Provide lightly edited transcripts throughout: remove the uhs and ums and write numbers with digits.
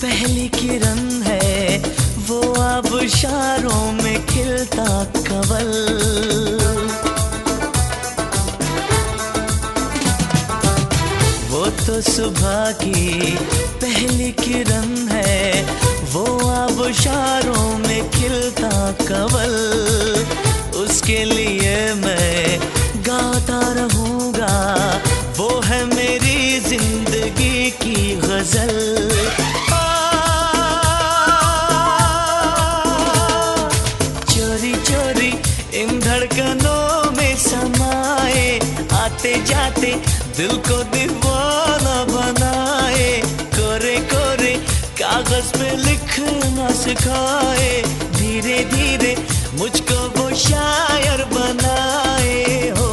पहली किरण है वो अब इशारों में खिलता कवल। वो तो सुबह की पहली किरण है वो अब इशारों में खिलता कवल। उसके लिए मैं गाता रहूँगा वो है मेरी जिंदगी की गजल। चोरी चोरी इन धड़कनों में समाए आते जाते दिल को दीवाना बनाए। कोरे कोरे कागज पे लिखना सिखाए धीरे धीरे मुझको वो शायर बनाए हो।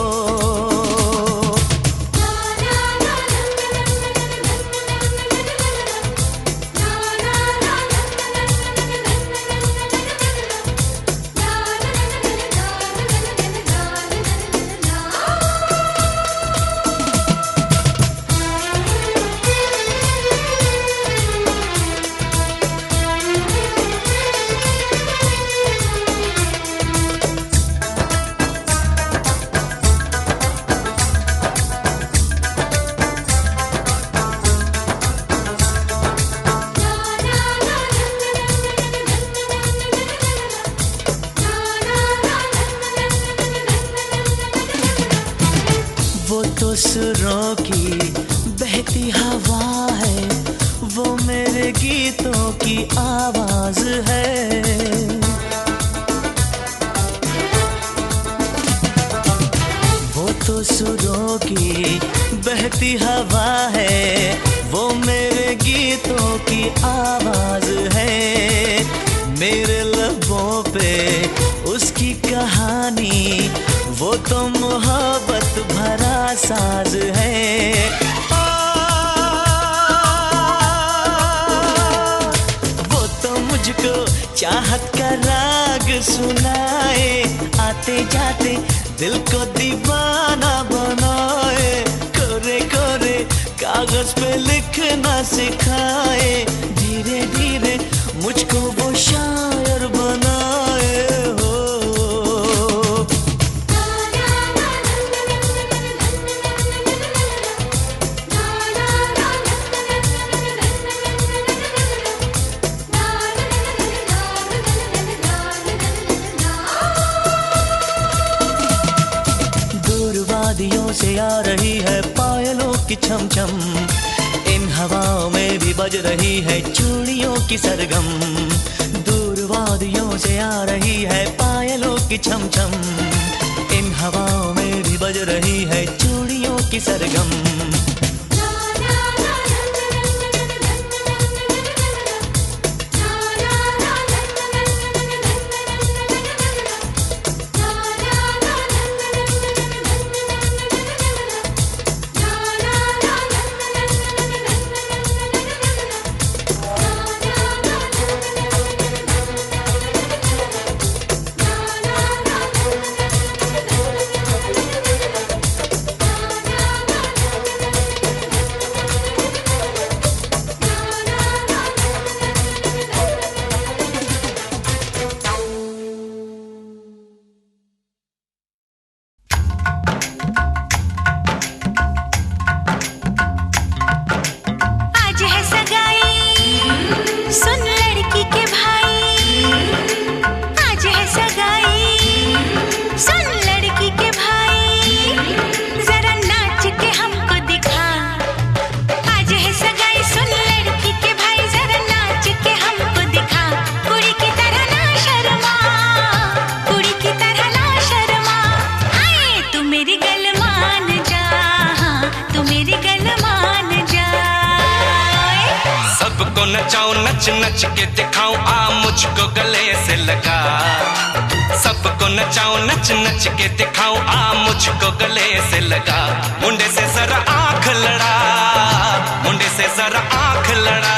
सुरों की बहती हवा है, वो मेरे गीतों की आवाज है। वो तो सुरों की बहती हवा है, वो मेरे गीतों की आवाज है। मेरे लबों पे उसकी कहानी, वो तो मोहब्बत भरा साज है। वो तो मुझको चाहत का राग सुनाए, आते जाते दिल को दीवाना बनाए। कोरे कोरे कागज पे लिखना सिखाए, धीरे धीरे मुझको वो शायर बनाए हो। दूर वादियों से आ रही है पायलों की छम छम, इन हवाओं में भी बज रही है चूड़ियों की सरगम। दूर वादियों से आ रही है पायलों की छम छम, इन हवाओं में भी बज रही है चूड़ियों की सरगम। नचाऊं नच नच के दिखाऊं, आ मुझको गले से लगा। सबको नचाऊं नच नच के दिखाऊं, आ मुझको गले से लगा। मुंडे से जरा आंख लड़ा, मुंडे से जरा आंख लड़ा।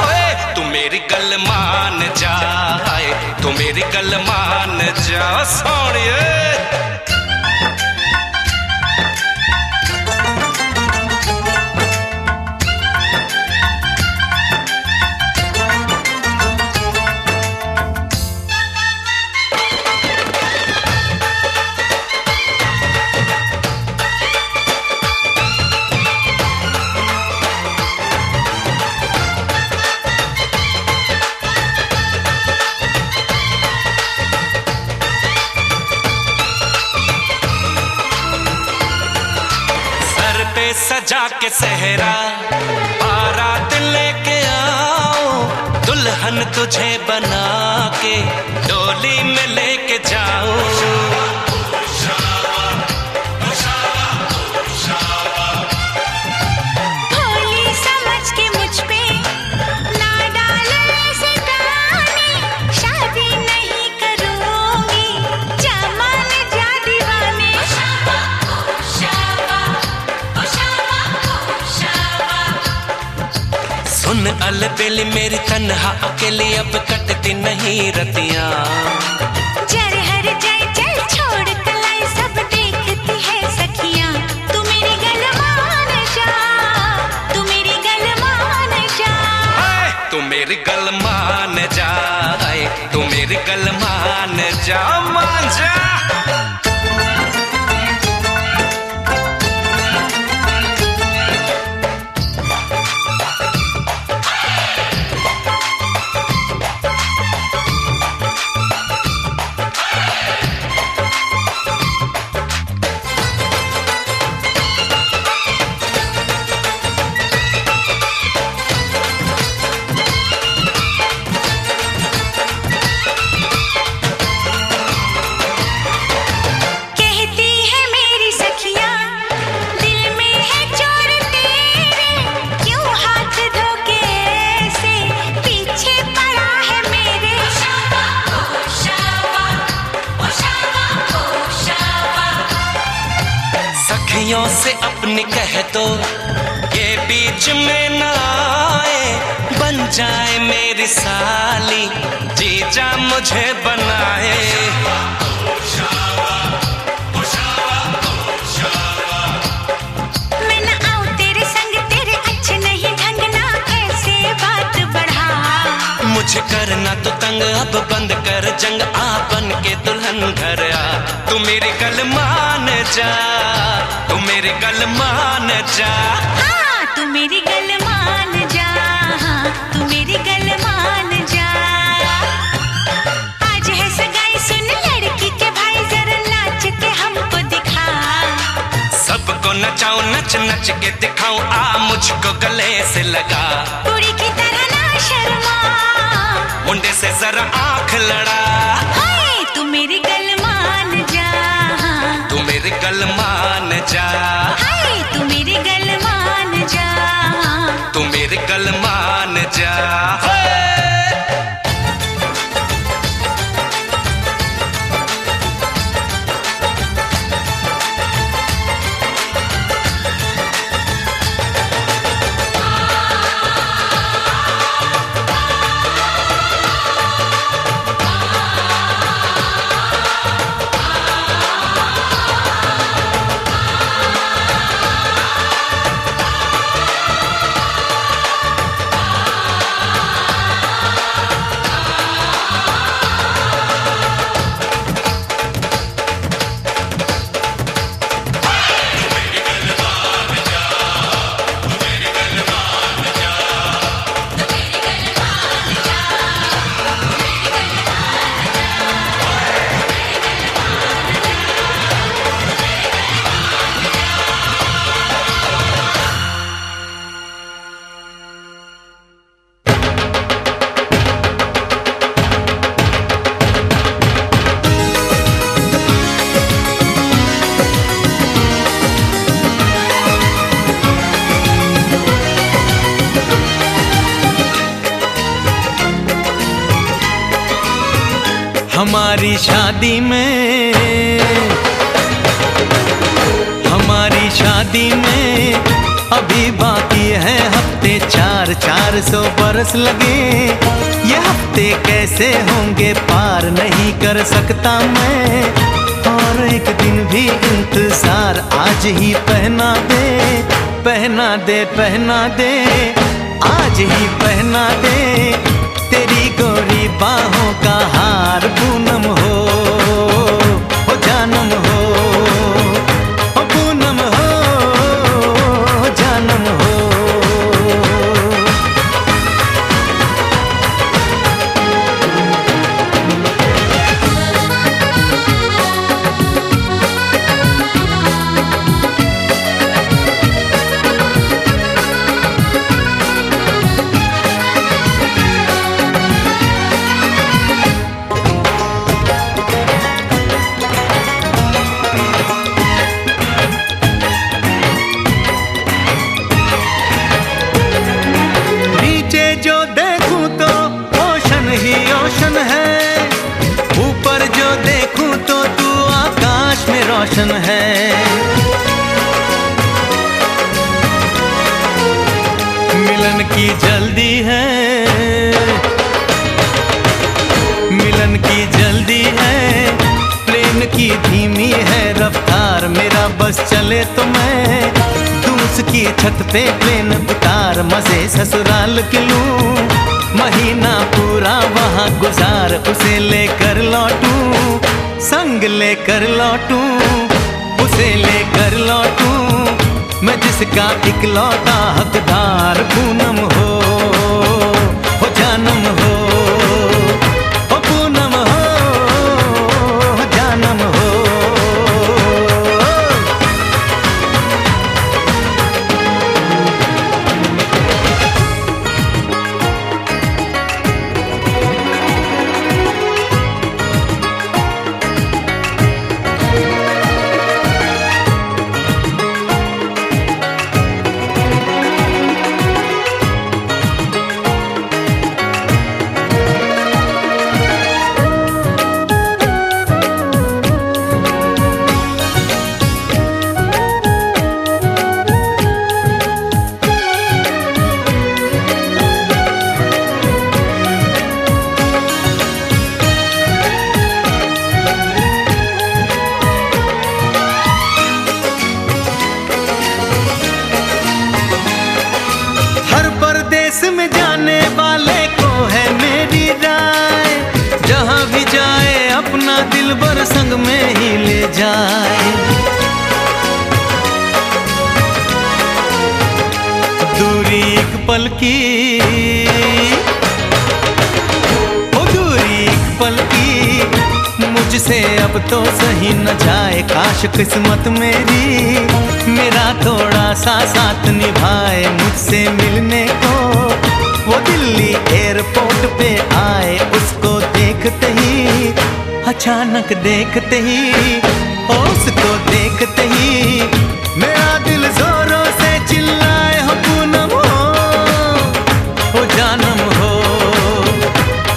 ओए तू मेरी गल मान जा, तू मेरी गल मान जा सोनिए। सजा के सहरा बारात लेके आओ, दुल्हन तुझे बना के डोली में लेके जाओ। भोली समझ के मुझ पे ना डालो ऐसे ताने, शादी नहीं करूंगी जमान जा दीवाने। सुन अलबेली मेरी तन्हा अकेली, अब कटती नहीं रतियां। जर हर जाए चल छोड़ कलाई, सब देखती है सखियां। तू मेरी गल मान जा, तू मेरी गल मान जा। तू मेरी गल मान जा, तू मेरी गल मान जा, मान जा। से अपनी कह दो ये बीच में ना आए, बन जाए मेरी साली, जीजा मुझे बनाए। मैं ना आऊं तेरे संग, तेरे अच्छे नहीं ढंग ना ऐसे बात बढ़ा। मुझे करना तो तंग, अब बंद कर जंग, आ बन के दुल्हन घर आ। तू मेरी गल मान जा, तू मेरी गल मान जा। हाँ तू मेरी गल मान जा, हाँ तू मेरी गल मान जा। आज है सगाई सुन लड़की के भाई, जरा नाच के हमको दिखा। सबको नचाऊं नच नच के दिखाऊं, आ मुझको गले से लगा। कुड़ी की तरह ना शर्मा, मुंडे से जरा आंख लड़ा। हाय तू मेरी गल मान जा, हाँ तू मेरी गल मान जा। हाय तू मेरी गल मान जा, हाँ तू मेरी गल मान जा। हमारी शादी में, हमारी शादी में अभी बाकी है हफ्ते 400 बरस लगे। ये हफ्ते कैसे होंगे पार नहीं कर सकता मैं, और एक दिन भी इंतजार आज ही पहना दे, पहना दे, पहना दे, आज ही पहना दे। तेरी गोरी बाहों का हार पूनम हो जानम हो, पूनम हो जानम हो। रोशन है मिलन की जल्दी है, मिलन की जल्दी है, प्रेम की धीमी है रफ्तार। मेरा बस चले तो मैं दूं उसकी छत पे प्लेन उतार, मजे ससुराल के लूं, महीना पूरा वहाँ गुजार, उसे लेकर लौटूं, संग लेकर लौटूं, उसे लेकर लौटूं, मैं जिसका इकलौता हकदार। पूनम हो जानम हो, पूनम हो जानम हो। देश में जाने वाले को है मेरी राय, जहाँ भी जाए अपना दिलबर संग में ही ले जाए। दूरी एक पल की, ओ दूरी एक पल की, मुझसे अब तो सही न जाए। काश किस्मत मेरी मेरा थोड़ा सा साथ निभाए, मुझसे मिलने को वो दिल्ली एयरपोर्ट पे आए। उसको देखते ही, अचानक देखते ही, उसको देखते ही मेरा दिल जोरों से चिल्लाए, हो पूनम हो जानम हो,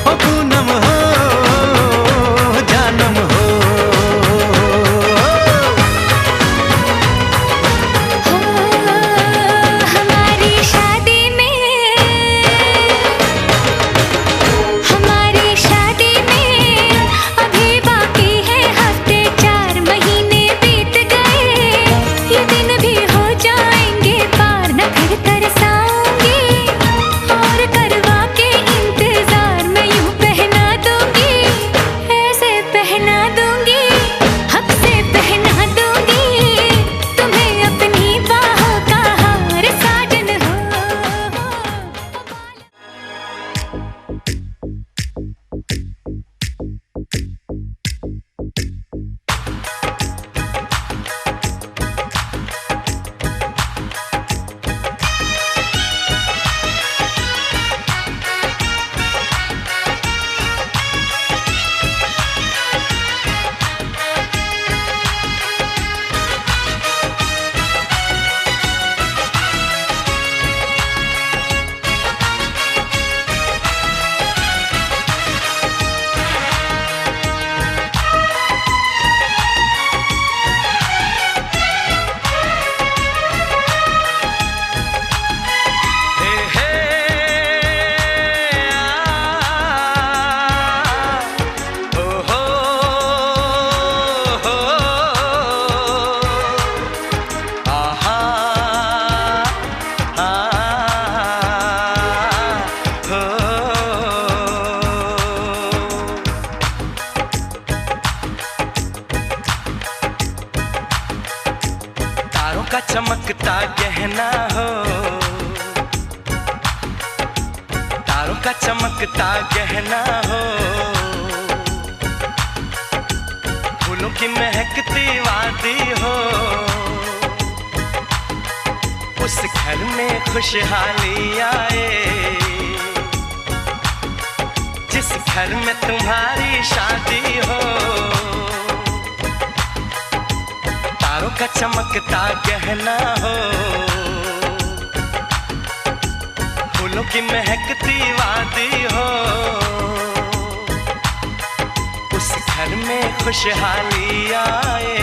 हो पूनम हो जानम हो। का चमकता गहना हो, तारों का चमकता गहना हो, फूलों की महकती वादी हो। उस घर में खुशहाली आए जिस घर में तुम्हारी शादी हो। तारों का चमकता गहना हो, फूलों की महकती वादी हो। उस घर में खुशहाली आए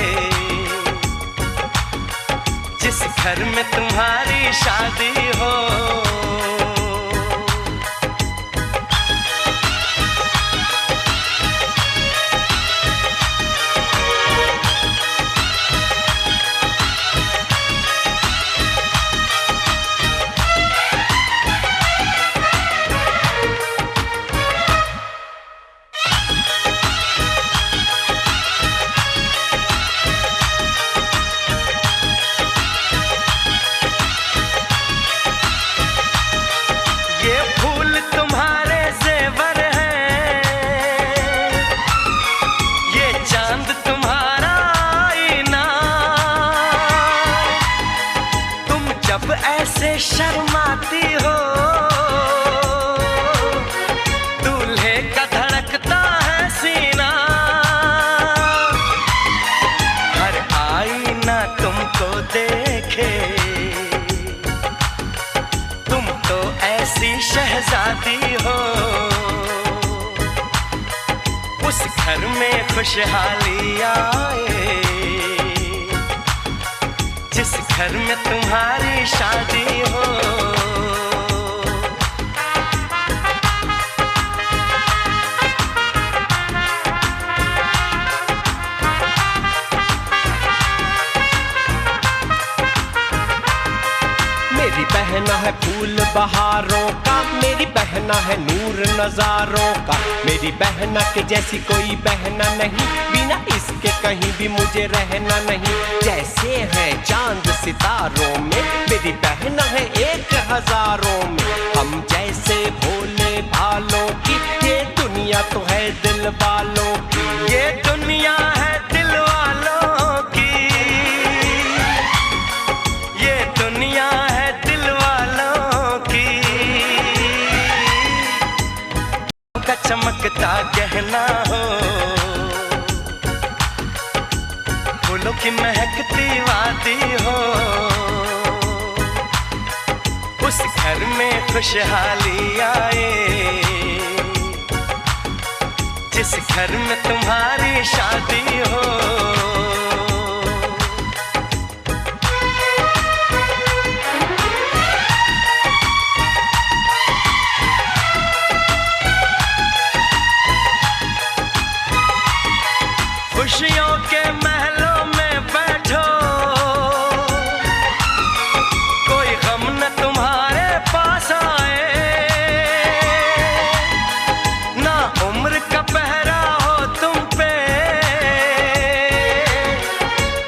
जिस घर में तुम्हारी शादी हो। ऐसे शर्माती हो, दूल्हे का धड़कता है सीना। हर आईना तुमको देखे, तुम तो ऐसी शहजादी हो। उस घर में खुशहाली आए जिस घर में तुम्हारी शादी हो। मेरी बहन अपना है फूल बहारों का, मेरी बहना है नूर नजारों का। मेरी बहना के जैसी कोई बहना नहीं, बिना इसके कहीं भी मुझे रहना नहीं। जैसे है चांद सितारों में, मेरी बहना है 1000 में। हम जैसे भोले भालों की, ये दुनिया तो है दिल वालों की। ये दुनिया है दिल वालों की, ये दुनिया है दिल वालों की। का चमकता गहना हो, फूलों की महकती वादी हो। उस घर में खुशहाली आए, जिस घर में तुम्हारी शादी हो। खुशियों के महलों में बैठो, कोई गम न तुम्हारे पास आए। ना उम्र का पहरा हो तुम पे,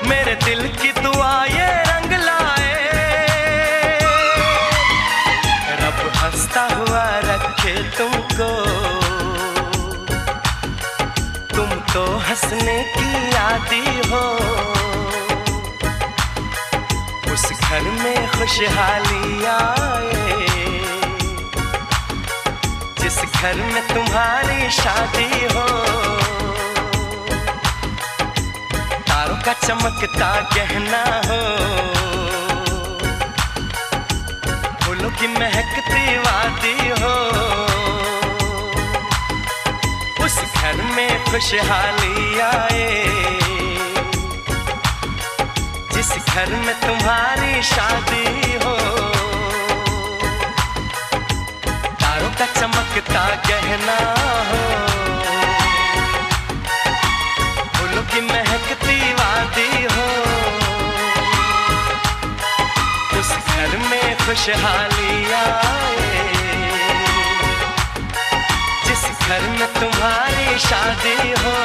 मेरे दिल की दुआ ये रंग लाए। रब हंसता हुआ रखे तुमको, तुम तो हंसने की आदी हो। उस घर में खुशहाली आए, जिस घर में तुम्हारी शादी हो। तारों का चमकता गहना हो, फूलों की महकती वादी हो। उस घर में खुशहाली आए, जिस घर में तुम्हारी शादी हो। तारों का चमकता गहना हो, फूलों की महकती वादी हो। उस घर में खुशहाली आए, जिस घर में तुम्हारी शादी हो।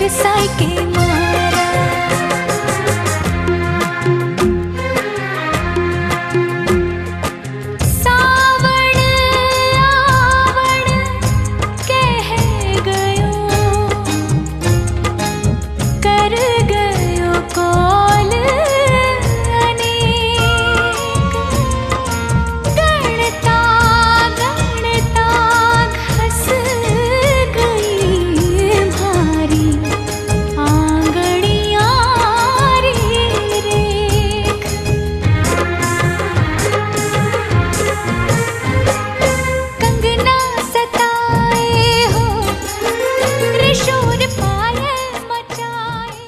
बरसाई के मारा। सावण आवण कह गयो, कर गयो कॉल अनेक। गणता गणता घस गई भारी, आंगड़ियां रे रेख। कंगना सताए हो, त्रिशूल पायल मचाए।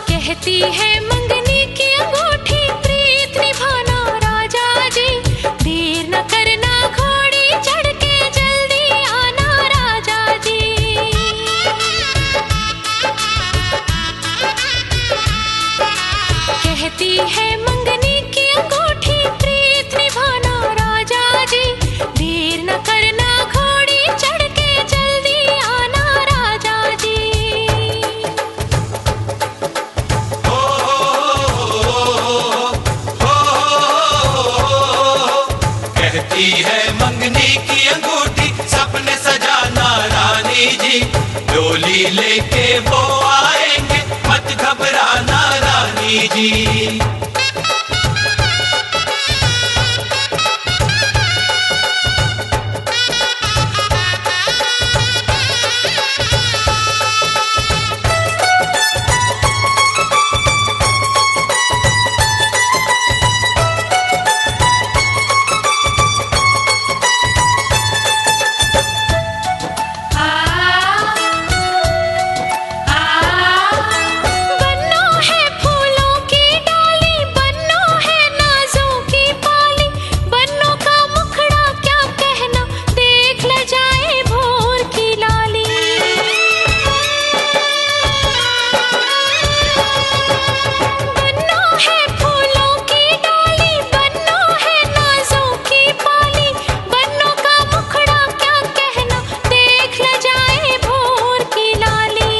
कहती है मंगनी की अंगूठी, प्रीत निभाना राजा जी। देर न करना घोड़ी चढ़ के, जल्दी आना राजा जी। कहती है मंगनी की अंगूठी, प्रीत निभाना राजा जी। देर न करना घोड़ी चढ़ के, जल्दी आना राजा जी। कहती है मंगनी की अंगूठी, सपने सजाना रानी जी। डोली लेके वो आएंगे, मत घबराना रानी जी। बन्नो है फूलों की डाली, बन्नो है नाजों की पाली। बन्नो का मुखड़ा क्या कहना, देख ल जाए भोर की लाली। बन्नो है फूलों की डाली, बन्नो है नाजों की पाली। बन्नो का मुखड़ा क्या कहना, देख ल जाए भोर की लाली।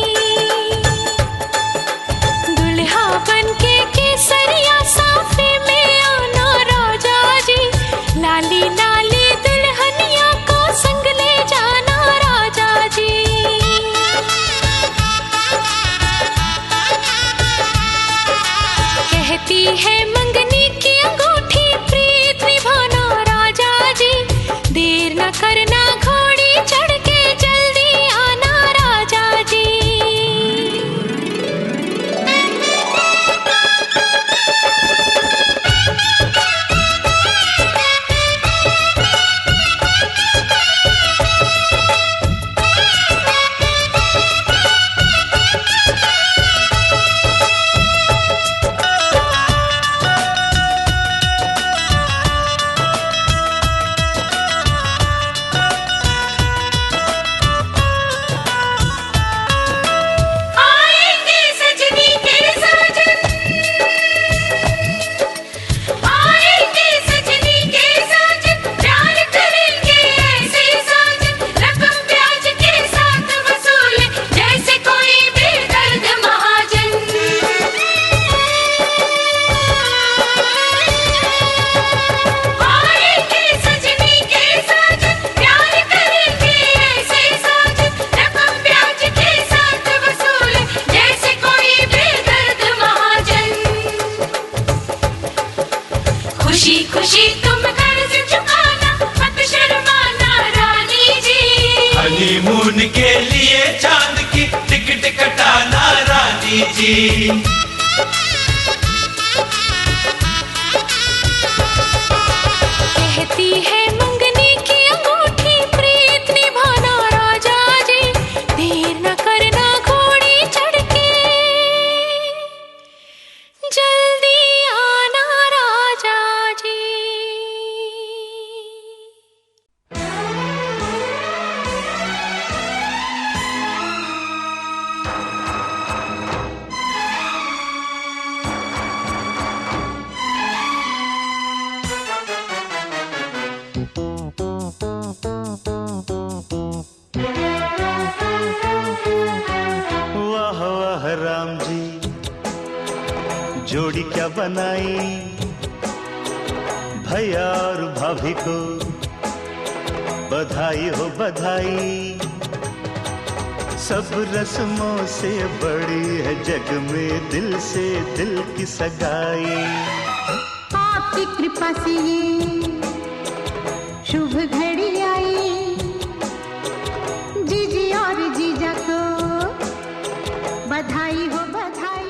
दुल्हा बनके केसरिया साफे में आना राजा जी। लाली लाली दुल्हनिया को संग ले जाना राजा जी। कहती है मंगनी की अंगूठी, प्रीत निभाना राजा जी। देर न करना घोड़ी चढ़ के, जल्दी आना राजा जी। आएंगे सजनी के साजन, आएंगे सजनी के साजन। प्यार करेंगे ऐसे साजन, रकम ब्याज के साथ वसूले, जैसे कोई बेदर्द महाजन। आएंगे सजनी के साजन, प्यार करेंगे ऐसे साजन। रकम ब्याज के साथ वसूले, जैसे कोई बेदर्द महाजन। खुशी खुशी तुम कर्ज चुकाना, मत शर्माना रानी जी। हनीमून के लिए चांद की टिकट कटाना रानी जी। कहती है मंगनी की अंगूठी, प्रीत निभाना राजा जी। देर न करना घोड़ी चढ़ के, जल्दी आना राजा जी। जोड़ी क्या बनाई, भैया और भाभी को बधाई हो बधाई। सब रस्मों से बड़ी है जग में दिल से दिल की सगाई। आपकी कृपा से ये शुभ घड़ी आई, जीजी और जीजा को बधाई हो बधाई।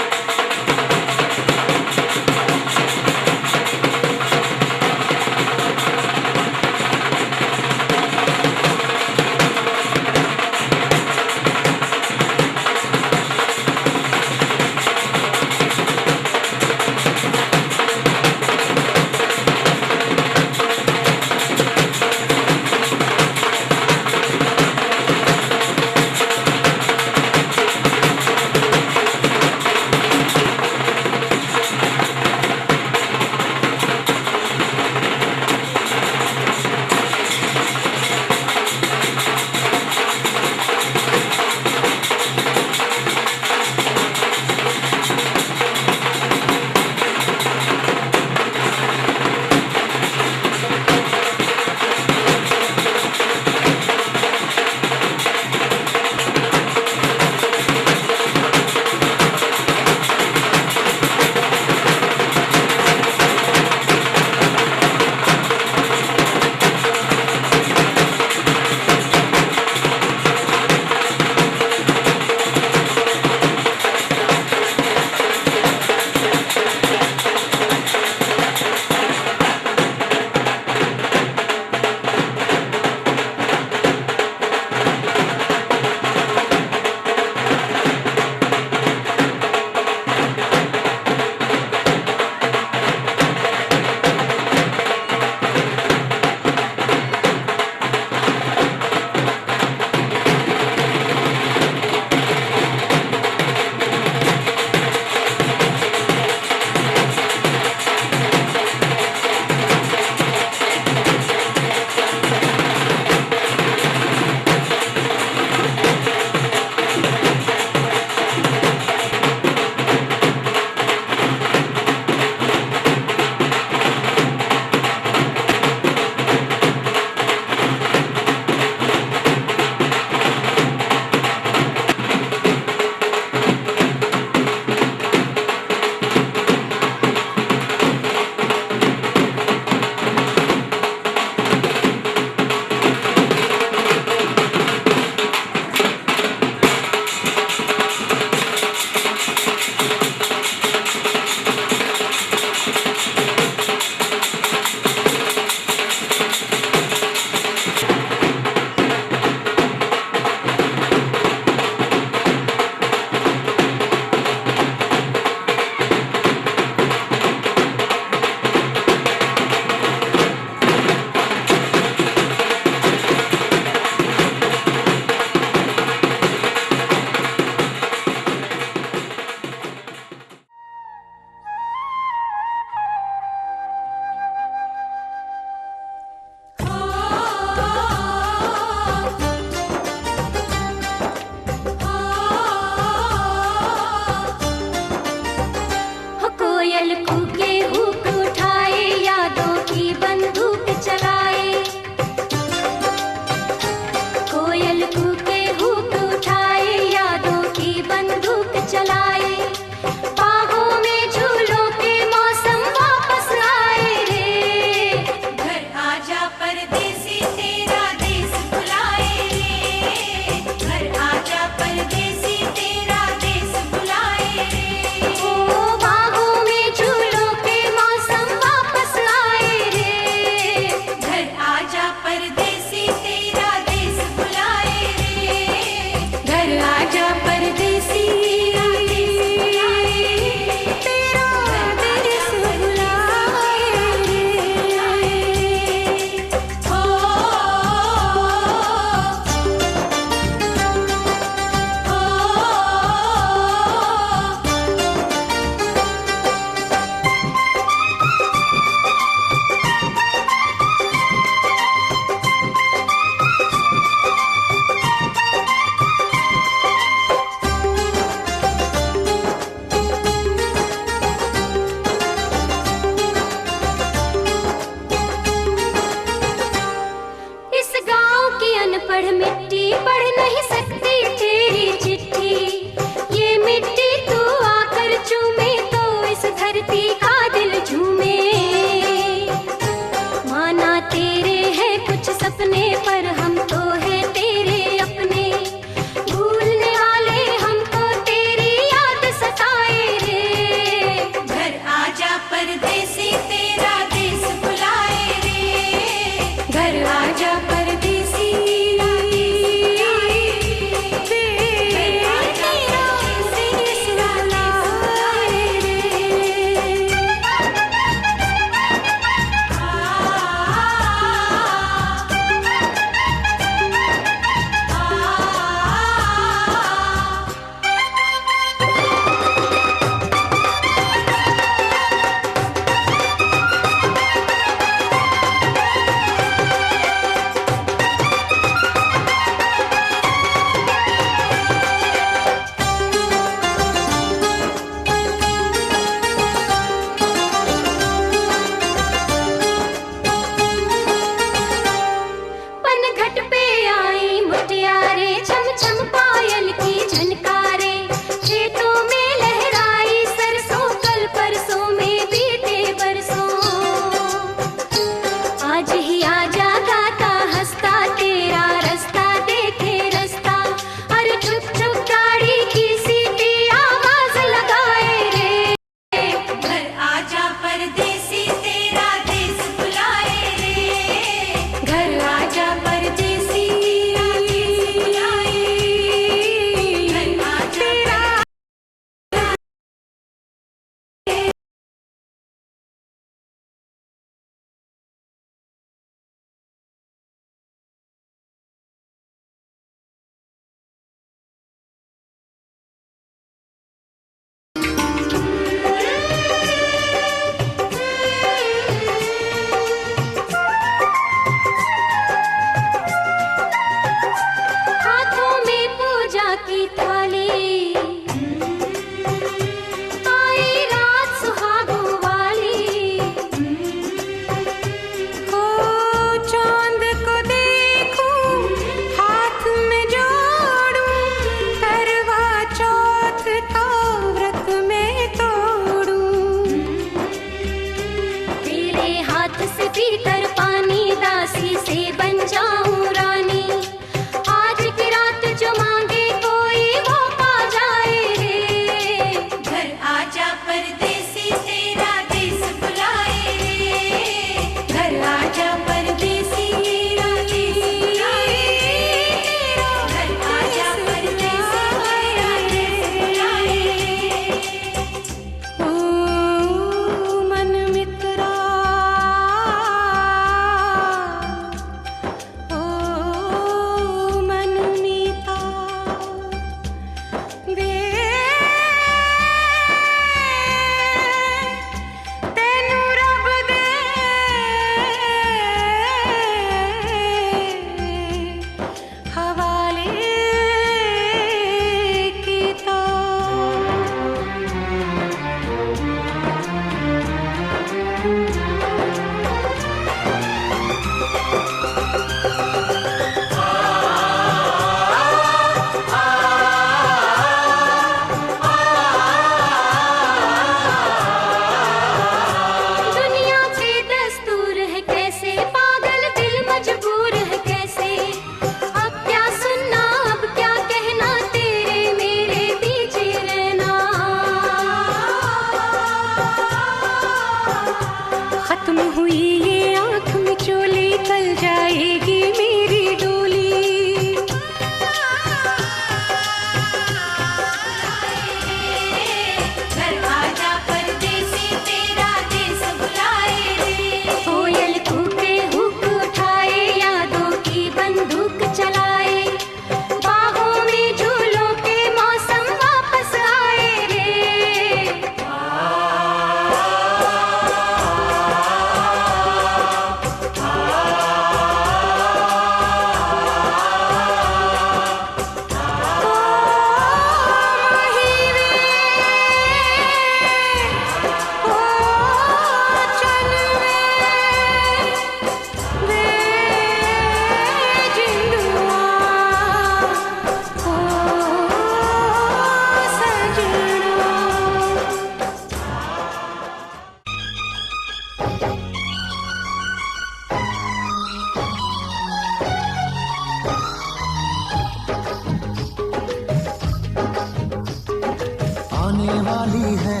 आने वाली है,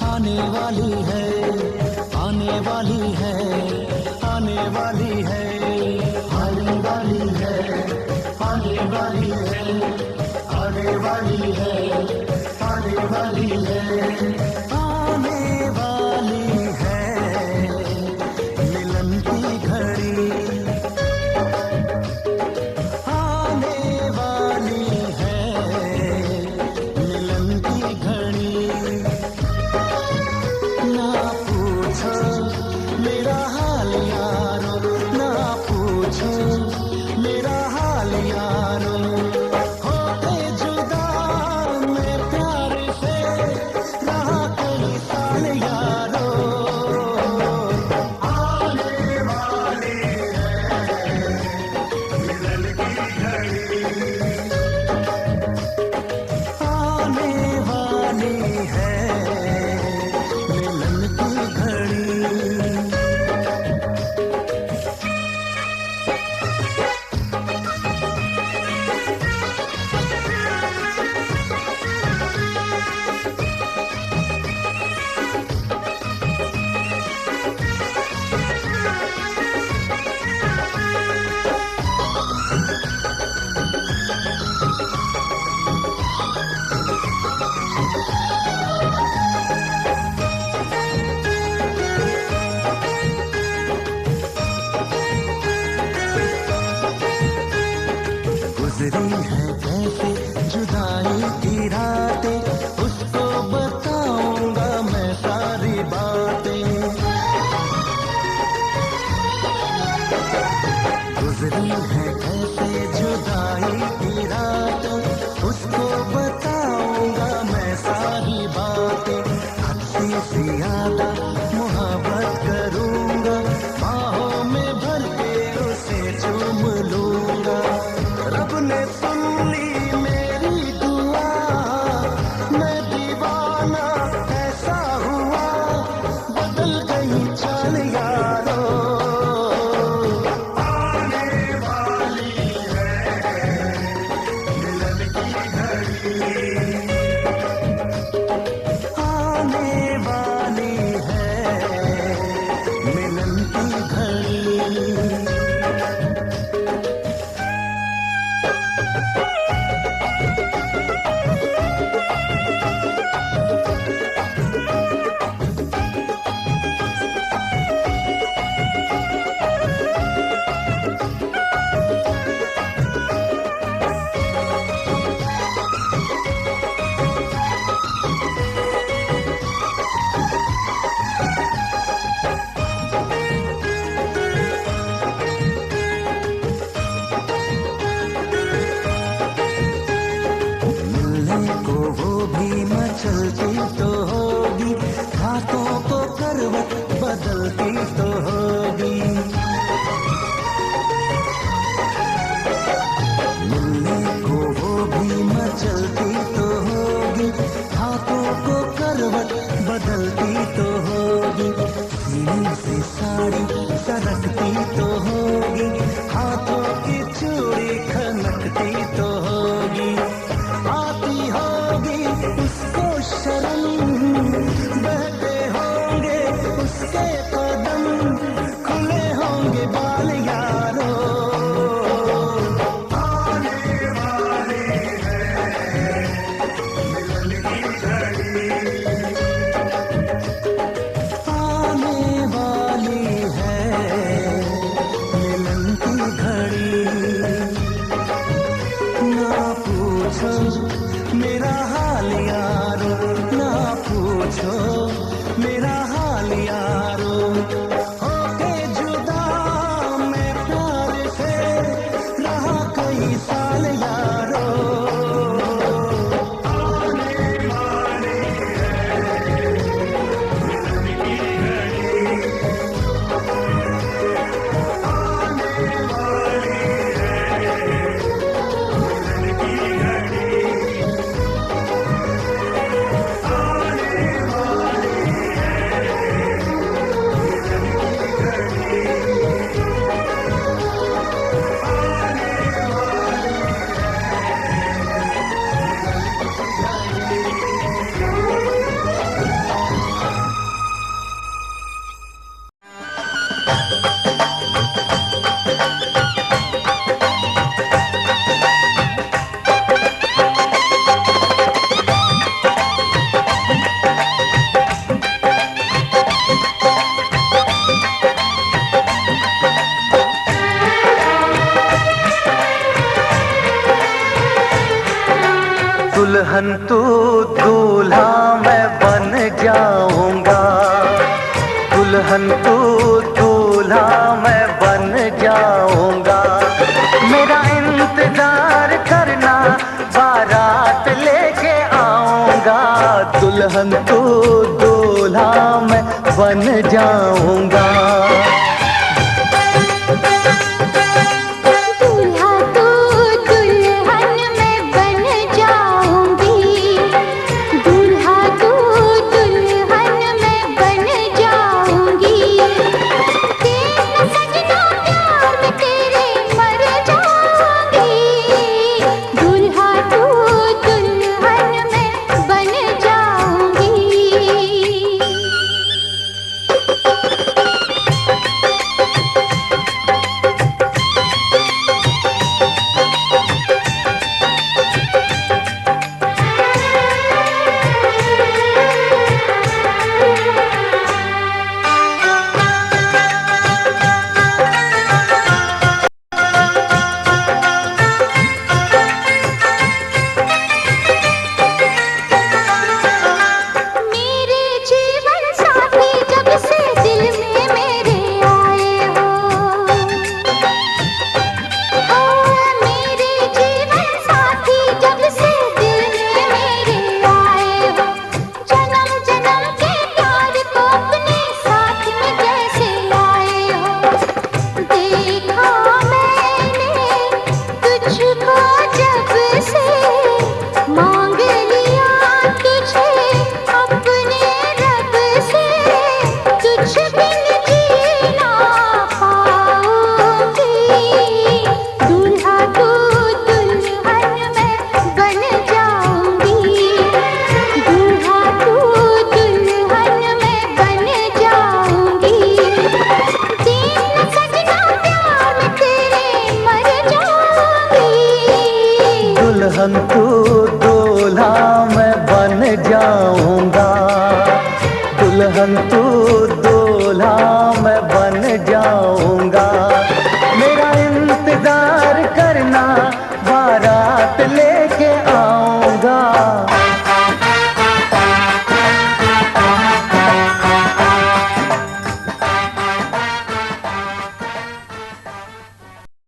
आने वाली है, आने वाली है, आने वाली है, आने वाली है, आने वाली है, आने वाली है, आने वाली है, आने वाली है मिलन की घड़ी, आने वाली है मिलन की घड़ी। ना पूछो मेरा हाल यारो, ना पूछो मेरा हाल यारो, होते जुदा मैं प्यार से रहा कई साल यारो। आने वाली है मिलन की घड़ी, आने वाली है मिलन की घड़ी। गुजरी है कैसे जुदाई की रातें, उसको बताऊंगा मैं सारी बातें। गुजरी है कैसे जुदाई की रातें, उसको बताऊंगा मैं सारी बातें। हद से ज्यादा मोहब्बत करूंगा, बाहों में भर के उसे चूम लूंगा। रब ने सुन ली मेरी दुआ, मैं दीवाना ऐसा हुआ, बदल गई चाल यारो। आने वाली है मिलन की घड़ी, आने वाली है मिलन की घड़ी। मिलने को वो भी मचलती तो होगी, हाथों को करवट बदलती तो होगी। मिलने को वो भी मचलती तो होगी, हाथों को करवट बदलती तो होगी। सीने से साड़ी सरकती तो होगी, हाथों की चूड़ी खनकती तो होगी। आती होगी उसको शर्म दूल्हा मैं बन जाऊंगा, दुल्हन तू दूल्हा मैं बन जाऊंगा। मेरा इंतजार करना, बारात लेके आऊंगा, दुल्हन तू दूल्हा मैं बन जाऊंगा। दुल्हन तू दूल्हा मैं बन जाऊंगा, दुल्हन